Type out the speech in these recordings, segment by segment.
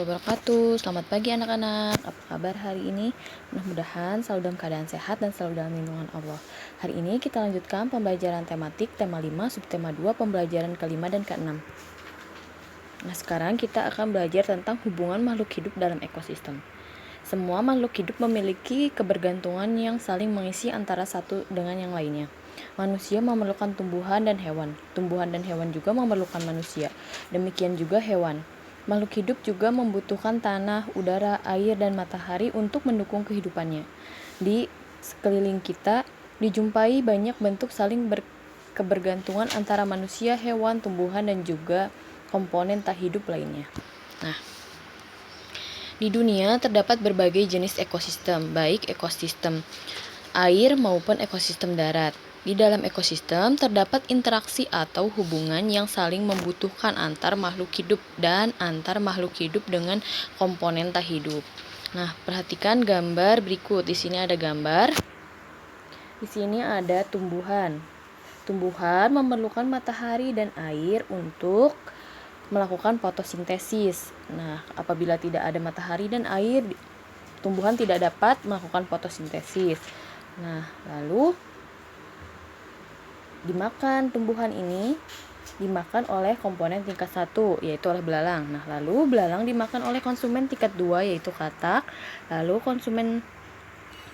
wabarakatuh. Selamat pagi anak-anak. Apa kabar hari ini? Mudah-mudahan selalu dalam keadaan sehat dan selalu dalam lindungan Allah. Hari ini kita lanjutkan pembelajaran tematik tema 5, subtema 2, pembelajaran ke-5 dan ke-6. Nah, sekarang kita akan belajar tentang hubungan makhluk hidup dalam ekosistem. Semua makhluk hidup memiliki kebergantungan yang saling mengisi antara satu dengan yang lainnya. Manusia memerlukan tumbuhan dan hewan. Tumbuhan dan hewan juga memerlukan manusia. Demikian juga hewan. Makhluk hidup juga membutuhkan tanah, udara, air, dan matahari untuk mendukung kehidupannya. Di sekeliling kita dijumpai banyak bentuk saling kebergantungan antara manusia, hewan, tumbuhan, dan juga komponen tak hidup lainnya. Nah, di dunia terdapat berbagai jenis ekosistem, baik ekosistem air maupun ekosistem darat. Di dalam ekosistem terdapat interaksi atau hubungan yang saling membutuhkan antar makhluk hidup dan antar makhluk hidup dengan komponen tak hidup. Nah, perhatikan gambar berikut. Di sini ada gambar. Di sini ada tumbuhan. Tumbuhan memerlukan matahari dan air untuk melakukan fotosintesis. Nah, apabila tidak ada matahari dan air, tumbuhan tidak dapat melakukan fotosintesis. Nah, lalu dimakan tumbuhan ini dimakan oleh komponen tingkat 1 yaitu oleh belalang. Nah, lalu belalang dimakan oleh konsumen tingkat 2 yaitu katak. Lalu konsumen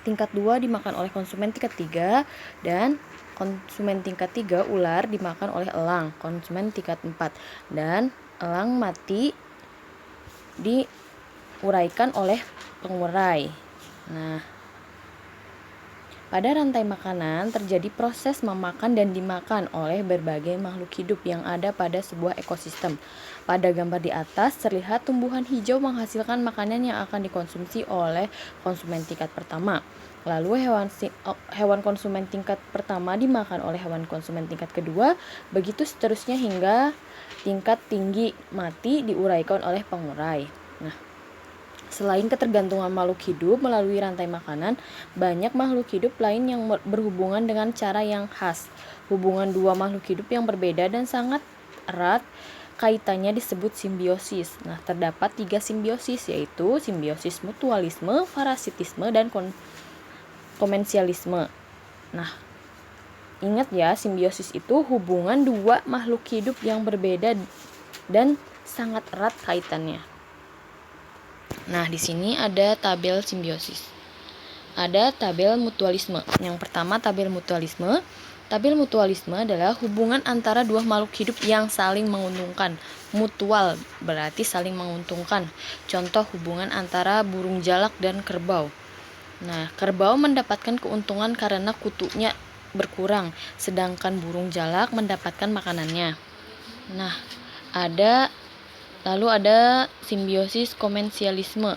tingkat 2 dimakan oleh konsumen tingkat 3 dan konsumen tingkat 3 ular dimakan oleh elang, konsumen tingkat 4. Dan elang mati diuraikan oleh pengurai. Nah, pada rantai makanan terjadi proses memakan dan dimakan oleh berbagai makhluk hidup yang ada pada sebuah ekosistem. Pada gambar di atas terlihat tumbuhan hijau menghasilkan makanan yang akan dikonsumsi oleh konsumen tingkat pertama. Lalu hewan konsumen tingkat pertama dimakan oleh hewan konsumen tingkat kedua, begitu seterusnya hingga tingkat tinggi mati diuraikan oleh pengurai. Nah, selain ketergantungan makhluk hidup melalui rantai makanan, banyak makhluk hidup lain yang berhubungan dengan cara yang khas. Hubungan dua makhluk hidup yang berbeda dan sangat erat kaitannya disebut simbiosis. Nah, terdapat 3 simbiosis, yaitu simbiosis mutualisme, parasitisme, dan komensialisme. Nah, ingat ya, simbiosis itu hubungan dua makhluk hidup yang berbeda dan sangat erat kaitannya. Nah, di sini ada tabel simbiosis. Ada tabel mutualisme. Yang pertama, tabel mutualisme. Tabel mutualisme adalah hubungan antara dua makhluk hidup yang saling menguntungkan. Mutual berarti saling menguntungkan. Contoh hubungan antara burung jalak dan kerbau. Nah, kerbau mendapatkan keuntungan karena kutunya berkurang, sedangkan burung jalak mendapatkan makanannya. Nah, lalu ada simbiosis komensialisme.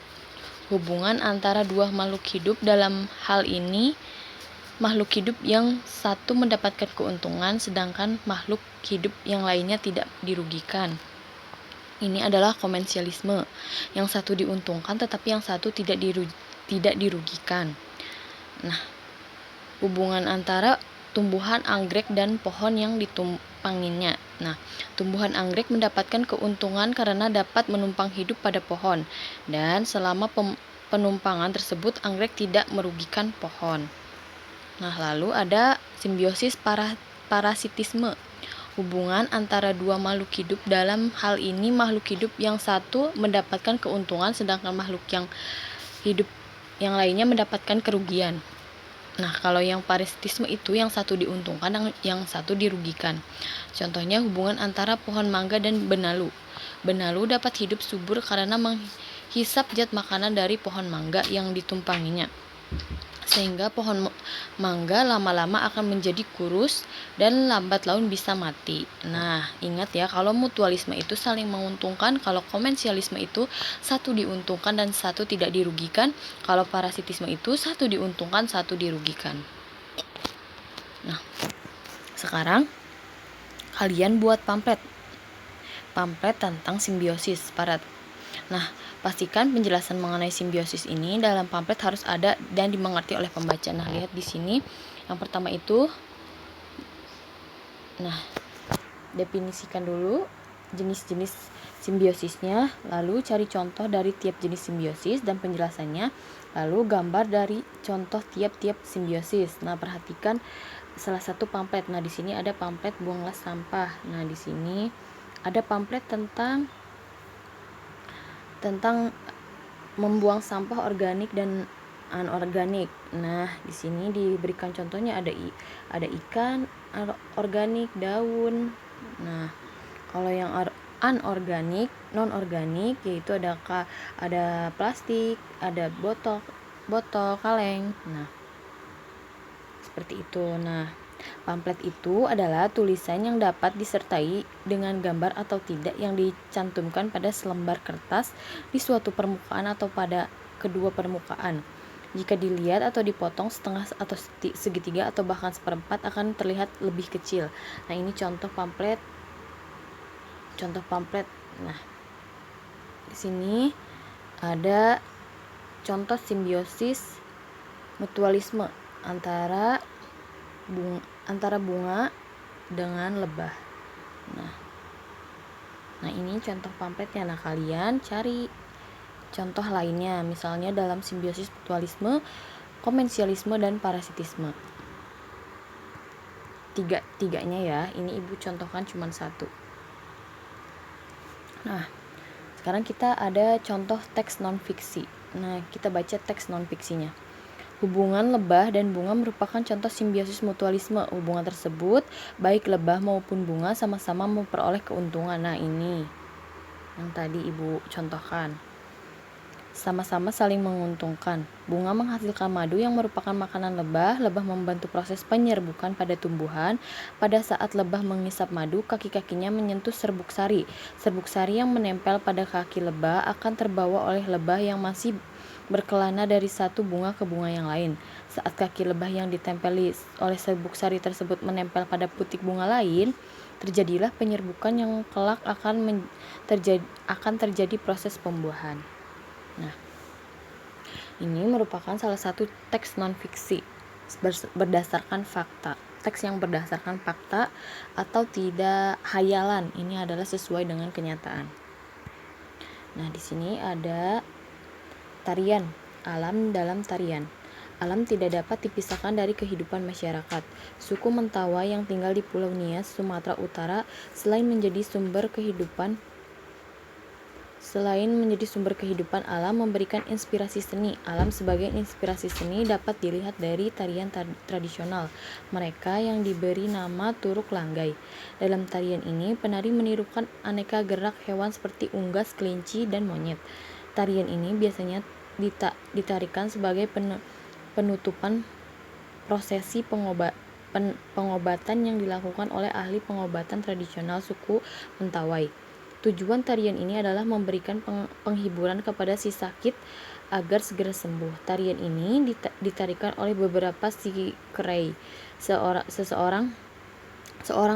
Hubungan antara dua makhluk hidup, dalam hal ini makhluk hidup yang satu mendapatkan keuntungan sedangkan makhluk hidup yang lainnya tidak dirugikan. Ini adalah komensialisme. Yang satu diuntungkan tetapi yang satu tidak dirugikan. Nah, hubungan antara tumbuhan anggrek dan pohon yang ditumpanginya. Nah, tumbuhan anggrek mendapatkan keuntungan karena dapat menumpang hidup pada pohon, dan selama penumpangan tersebut anggrek tidak merugikan pohon. Nah, lalu ada simbiosis parasitisme. Hubungan antara dua makhluk hidup, dalam hal ini makhluk hidup yang satu mendapatkan keuntungan sedangkan makhluk yang hidup yang lainnya mendapatkan kerugian. Nah, kalau yang parasitisme itu yang satu diuntungkan, yang satu dirugikan. Contohnya hubungan antara pohon mangga dan benalu. Benalu dapat hidup subur karena menghisap zat makanan dari pohon mangga yang ditumpanginya, sehingga pohon mangga lama-lama akan menjadi kurus dan lambat laun bisa mati. Nah, ingat ya, kalau mutualisme itu saling menguntungkan, kalau komensialisme itu satu diuntungkan dan satu tidak dirugikan, kalau parasitisme itu satu diuntungkan, satu dirugikan. Nah, sekarang kalian buat pamflet tentang simbiosis. Nah, pastikan penjelasan mengenai simbiosis ini dalam pamflet harus ada dan dimengerti oleh pembaca. Nah, lihat di sini. Yang pertama itu, definisikan dulu jenis-jenis simbiosisnya, lalu cari contoh dari tiap jenis simbiosis dan penjelasannya, lalu gambar dari contoh tiap-tiap simbiosis. Nah, perhatikan salah satu pamflet. Nah, di sini ada pamflet buanglah sampah. Nah, di sini ada pamflet tentang membuang sampah organik dan anorganik. Nah, di sini diberikan contohnya ada ikan organik, daun. Nah, kalau yang anorganik, non-organik yaitu ada plastik, ada botol kaleng. Nah, seperti itu. Nah, pamflet itu adalah tulisan yang dapat disertai dengan gambar atau tidak yang dicantumkan pada selembar kertas di suatu permukaan atau pada kedua permukaan. Jika dilihat atau dipotong setengah atau segitiga atau bahkan seperempat akan terlihat lebih kecil. Nah, ini contoh pamflet. Nah, di sini ada contoh simbiosis mutualisme antara bunga dengan lebah. Nah, ini contoh pamfletnya. Nah, kalian cari contoh lainnya, misalnya dalam simbiosis mutualisme, komensialisme, dan parasitisme. Tiganya ya, ini ibu contohkan cuma satu. Nah, sekarang kita ada contoh teks non-fiksi. Nah, kita baca teks non-fiksinya. Hubungan lebah dan bunga merupakan contoh simbiosis mutualisme. Hubungan tersebut, baik lebah maupun bunga sama-sama memperoleh keuntungan. Nah, ini yang tadi ibu contohkan. Sama-sama saling menguntungkan. Bunga menghasilkan madu yang merupakan makanan lebah. Lebah membantu proses penyerbukan pada tumbuhan. Pada saat lebah mengisap madu, kaki-kakinya menyentuh serbuk sari. Serbuk sari yang menempel pada kaki lebah akan terbawa oleh lebah yang masih berkelana dari satu bunga ke bunga yang lain. Saat kaki lebah yang ditempeli oleh serbuk sari tersebut menempel pada putik bunga lain, terjadilah penyerbukan yang kelak akan terjadi proses pembuahan. Nah, ini merupakan salah satu teks non-fiksi berdasarkan fakta. Teks yang berdasarkan fakta atau tidak hayalan. Ini adalah sesuai dengan kenyataan. Nah, di sini ada tarian, alam dalam tarian. Alam tidak dapat dipisahkan dari kehidupan masyarakat. Suku Mentawai yang tinggal di Pulau Nias, Sumatera Utara, selain menjadi sumber kehidupan alam, memberikan inspirasi seni. Alam sebagai inspirasi seni dapat dilihat dari tarian tradisional mereka yang diberi nama Turuk Langgai. Dalam tarian ini, penari menirukan aneka gerak hewan seperti unggas, kelinci, dan monyet. Tarian ini biasanya ditarikan sebagai penutupan prosesi pengobatan yang dilakukan oleh ahli pengobatan tradisional suku Mentawai. Tujuan tarian ini adalah memberikan penghiburan kepada si sakit agar segera sembuh. Tarian ini ditarikan oleh beberapa sikerei, seorang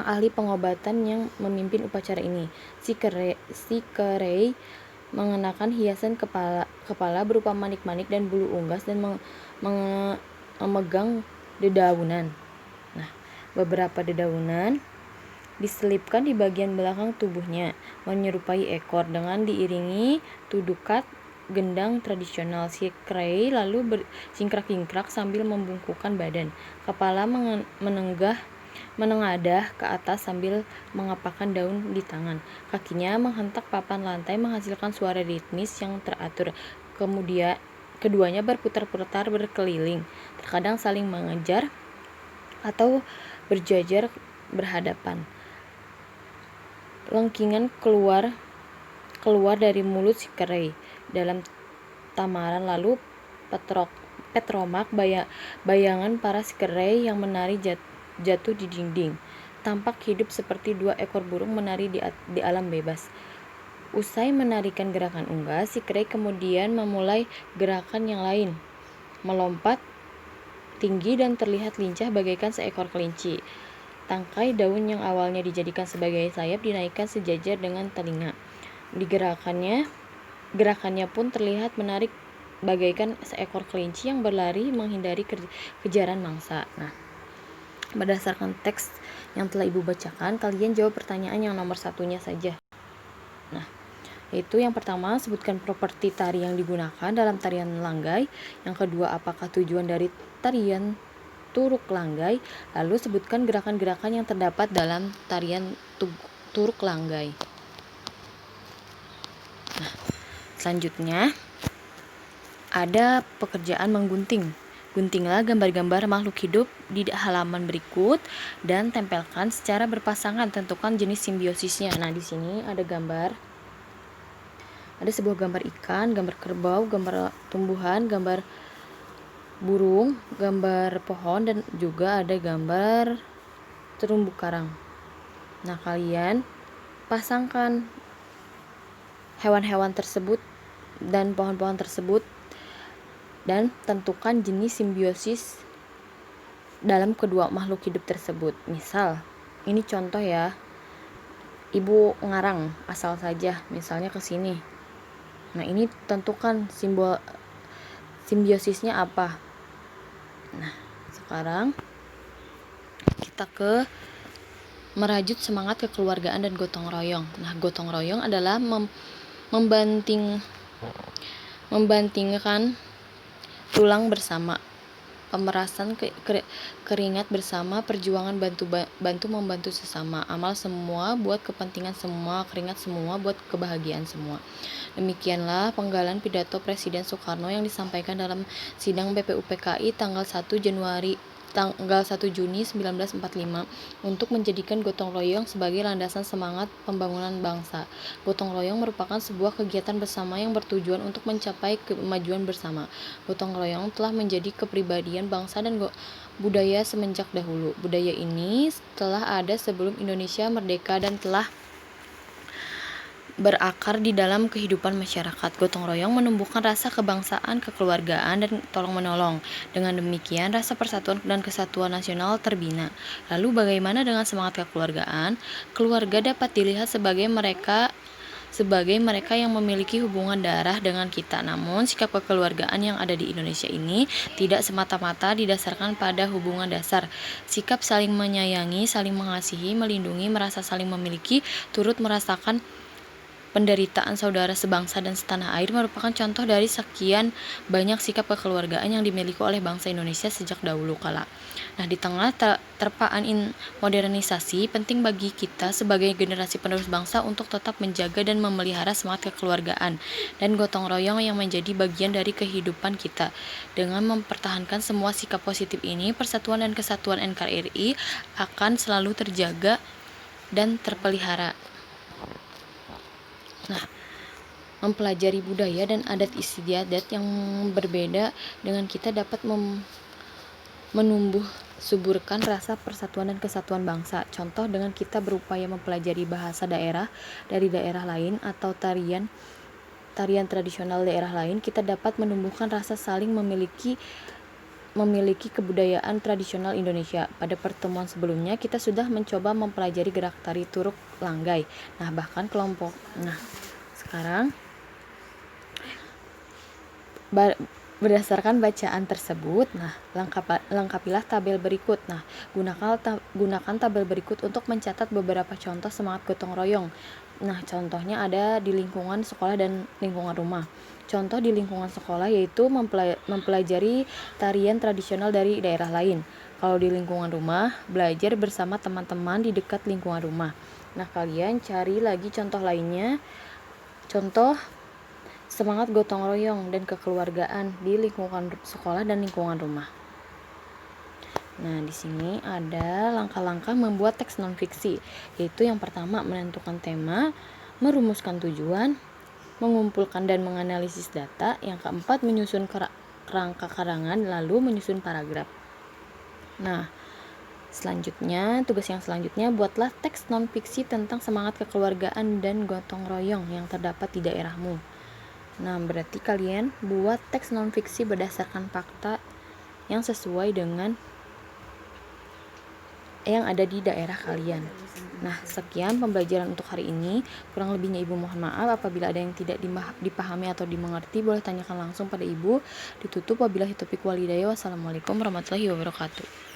ahli pengobatan yang memimpin upacara ini. Sikerei mengenakan hiasan kepala berupa manik-manik dan bulu unggas dan memegang dedaunan. Nah, beberapa dedaunan diselipkan di bagian belakang tubuhnya, menyerupai ekor dengan diiringi tudukat gendang tradisional. Sikerei lalu bersingkrak-ingkrak sambil membungkukkan badan. Kepala menengadah ke atas sambil mengepakkan daun di tangan. Kakinya menghentak papan lantai menghasilkan suara ritmis yang teratur. Kemudian keduanya berputar-putar berkeliling, terkadang saling mengejar atau berjajar berhadapan. Lengkingan keluar dari mulut sikerei dalam tamaran, lalu petromak bayangan para sikerei yang menari jatuh di dinding. Tampak hidup seperti dua ekor burung menari di alam bebas. Usai menarikan gerakan unggas, sikerei kemudian memulai gerakan yang lain, melompat tinggi dan terlihat lincah bagaikan seekor kelinci. Tangkai daun yang awalnya dijadikan sebagai sayap dinaikkan sejajar dengan telinga. Di gerakannya pun terlihat menarik bagaikan seekor kelinci yang berlari menghindari kejaran mangsa. Nah, berdasarkan teks yang telah ibu bacakan, kalian jawab pertanyaan yang nomor satunya saja. Nah, Yaitu yang pertama, sebutkan properti tari yang digunakan dalam tarian langgai. Yang kedua, apakah tujuan dari tarian turuk langgai. Lalu sebutkan gerakan-gerakan yang terdapat dalam tarian turuk langgai. Nah, selanjutnya ada pekerjaan menggunting. Guntinglah gambar-gambar makhluk hidup di halaman berikut dan tempelkan secara berpasangan. Tentukan jenis simbiosisnya. Nah, di sini ada gambar. Ada sebuah gambar ikan, gambar kerbau, gambar tumbuhan, gambar burung, gambar pohon, dan juga ada gambar terumbu karang. Nah, kalian pasangkan hewan-hewan tersebut dan pohon-pohon tersebut dan tentukan jenis simbiosis dalam kedua makhluk hidup tersebut. Misal, ini contoh ya. Ibu ngarang asal saja, misalnya ke sini. Nah, ini tentukan simbol simbiosisnya apa. Nah, sekarang kita ke merajut semangat kekeluargaan dan gotong royong. Nah, gotong royong adalah membandingkan tulang bersama, pemerasan keringat bersama, perjuangan bantu membantu sesama, amal semua buat kepentingan semua, keringat semua buat kebahagiaan semua. Demikianlah penggalan pidato Presiden Soekarno yang disampaikan dalam sidang BPUPKI tanggal 1 Juni 1945 untuk menjadikan gotong royong sebagai landasan semangat pembangunan bangsa. Gotong royong merupakan sebuah kegiatan bersama yang bertujuan untuk mencapai kemajuan bersama. Gotong royong telah menjadi kepribadian bangsa dan budaya semenjak dahulu. Budaya ini telah ada sebelum Indonesia merdeka dan telah berakar di dalam kehidupan masyarakat. Gotong royong menumbuhkan rasa kebangsaan, kekeluargaan, dan tolong-menolong. Dengan demikian, rasa persatuan dan kesatuan nasional terbina. Lalu bagaimana dengan semangat kekeluargaan? Keluarga dapat dilihat sebagai mereka yang memiliki hubungan darah dengan kita. Namun, sikap kekeluargaan yang ada di Indonesia ini tidak semata-mata didasarkan pada hubungan dasar. Sikap saling menyayangi, saling mengasihi, melindungi, merasa saling memiliki, turut merasakan penderitaan saudara sebangsa dan setanah air merupakan contoh dari sekian banyak sikap kekeluargaan yang dimiliki oleh bangsa Indonesia sejak dahulu kala. Nah, di tengah terpaan modernisasi, penting bagi kita sebagai generasi penerus bangsa untuk tetap menjaga dan memelihara semangat kekeluargaan dan gotong royong yang menjadi bagian dari kehidupan kita. Dengan mempertahankan semua sikap positif ini, persatuan dan kesatuan NKRI akan selalu terjaga dan terpelihara. Nah, mempelajari budaya dan adat istiadat yang berbeda dengan kita dapat menumbuh suburkan rasa persatuan dan kesatuan bangsa. Contoh dengan kita berupaya mempelajari bahasa daerah dari daerah lain atau tarian tradisional daerah lain, kita dapat menumbuhkan rasa saling memiliki kebudayaan tradisional Indonesia. Pada pertemuan sebelumnya kita sudah mencoba mempelajari gerak tari turuk langgai. Nah, bahkan kelompok. Nah, sekarang berdasarkan bacaan tersebut, nah, lengkapilah tabel berikut. Nah, gunakan tabel berikut untuk mencatat beberapa contoh semangat gotong royong. Nah, contohnya ada di lingkungan sekolah dan lingkungan rumah. Contoh di lingkungan sekolah yaitu mempelajari tarian tradisional dari daerah lain. Kalau di lingkungan rumah, belajar bersama teman-teman di dekat lingkungan rumah. Nah, kalian cari lagi contoh lainnya. Contoh semangat gotong royong dan kekeluargaan di lingkungan sekolah dan lingkungan rumah. Nah, di sini ada langkah-langkah membuat teks non-fiksi, yaitu yang pertama menentukan tema, merumuskan tujuan, mengumpulkan dan menganalisis data, yang keempat menyusun kerangka karangan, lalu menyusun paragraf. Nah, tugas yang selanjutnya buatlah teks non-fiksi tentang semangat kekeluargaan dan gotong royong yang terdapat di daerahmu. Nah, berarti kalian buat teks non-fiksi berdasarkan fakta yang sesuai dengan yang ada di daerah kalian. Nah, sekian pembelajaran untuk hari ini. Kurang lebihnya Ibu mohon maaf. Apabila ada yang tidak dipahami atau dimengerti, boleh tanyakan langsung pada Ibu. Ditutup wabillahi taufiq wal hidayah. Wassalamualaikum warahmatullahi wabarakatuh.